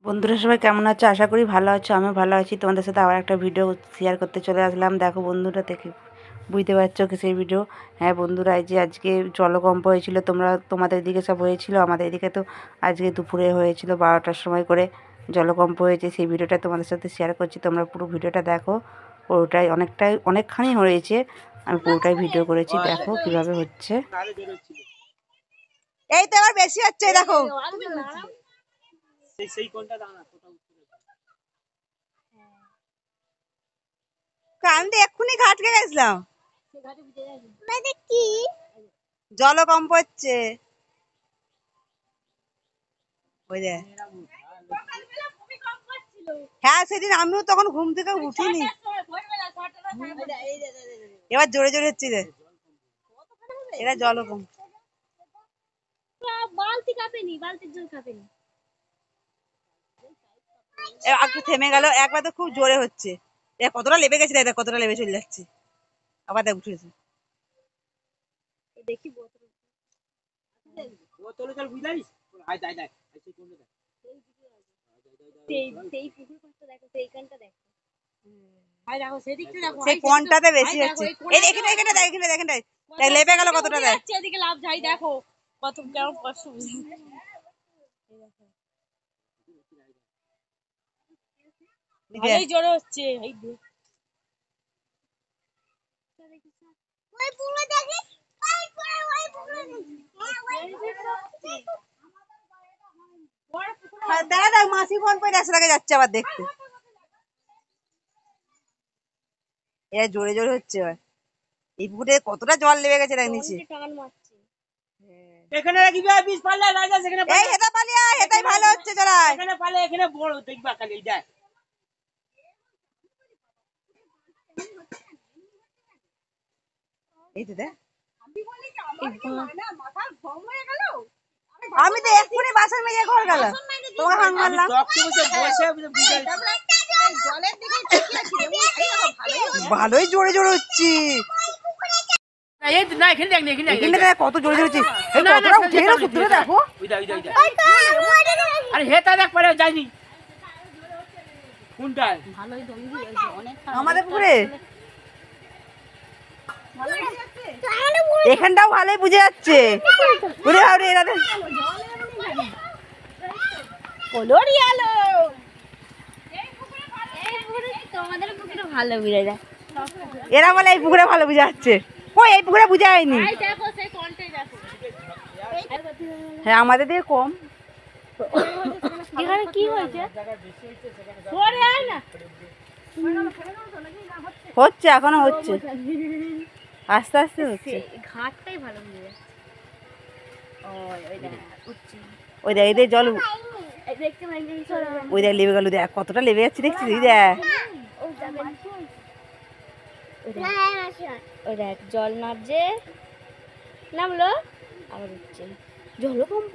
বন্ধুরা সবাই কেমন আছো? আশা করি ভালো আছো। আমিও ভালো আছি। তোমাদের সাথে আবার একটা ভিডিও শেয়ার করতে চলে আসলাম। দেখো বন্ধুরা, দেখে বুঝতে পারছো কিসের ভিডিও। হ্যাঁ বন্ধুরা, এই যে আজকে জলকম্প হয়েছিল। তোমাদের দিকে সব হয়েছিল, আমাদের এদিকে তো আজকে দুপুরে হয়েছিল 12টার সময় করে জলকম্প হয়েছে। সেই ভিডিওটা তোমাদের সাথে শেয়ার করছি। তোমরা পুরো ভিডিওটা দেখো। পুরোটাই অনেকখানি হয়েছে। আমি পুরোটাই ভিডিও করেছি। দেখো কিভাবে হচ্ছে। এই তো এবার বেশি হচ্ছে, দেখো আমি তো এক্ষুনি ঘাটকে গেছিলাম। কি জলকম্প হচ্ছে ওই যে। হ্যাঁ সেদিন আমিও তখন ঘুম থেকে উঠিনি। এবার জোরে জোরে হচ্ছে রে, এরা জলকম্প। বালতি কাঁপেনি, বালতির জল কাঁপেনি। একটু থেমে গেল, একবার তো খুব জোরে হচ্ছে। দেখ কতটা লেবে গেছে, দেখ কতটা লেবে চলে যাচ্ছে। আবার দেখ উঠেছে। দেখি সেই পুকুর পাশটা দেখো, সেইখানটা দেখো। সেই কোনটাতে বেশি হচ্ছে। এখানে এখানে দেখ, এখানে দেখেন দেখ লেবে গেল কতটা। দেখ এদিকে লাভ যাই, দেখো কত কেমন কষ্ট। ভালোই জোরে হচ্ছে। এই দেখ দেখ মাসি ফোন করে একশো টাকা যাচ্ছে আবার দেখতে। এরা জোরে জোরে হচ্ছে। এবার এই পুকুরে কতটা জল লেবে গেছে দেখ নিচে। টান মারছে। এখানে রাখবি বিষ পাল্লা রাজা সেখানে এই হেতা পালিয়া হেতাই ভালো হচ্ছে জরা। এখানে পালে এখানে বড় দেখবা খালি দেখ। এই তো দেখ আমি তো এক্ষুনি বাসন মেজে ঘর গেল, তোমাকে হাং মারলাম। ভালোই জোরে জোরে হচ্ছে। না এখানে দেখ, এখানে এখানে দেখ কত জোরে জোরে হচ্ছে। এই কতটা উঠে গেল সূত্রে দেখো। আরে হেতা দেখ পরে যাইনি কোনটা ভালোই দম দিয়েছে অনেক। আমাদের পুকুরে এখানটাও ভালোই বুঝে যাচ্ছে। বুঝে ভাবরে এরা তোমাদের পুকুরে ভালো বুঝে যায়। এরা বলে এই পুকুরে ভালো বুঝে যাচ্ছে। কই এই পুকুরে বুঝে হয়নি। দেখো সেই কোনটাই দেখো। হ্যাঁ আমাদের দিয়ে কম। এখানে কি হয়েছে? সরে আয় না। হচ্ছে এখনো হচ্ছে, আস্তে আস্তে হচ্ছে। ঘাটটাই ভালো বুঝে যাচ্ছে। ওই দেখ এদের জল এই দেখতে পাইনি সরে। ওই দেখ লেবে গেল। দেখ কতটা লেবে যাচ্ছে দেখছিস। এই দেখ ওই দেখ জল নামছে, নামলো আবার উঠছে। জলকম্প।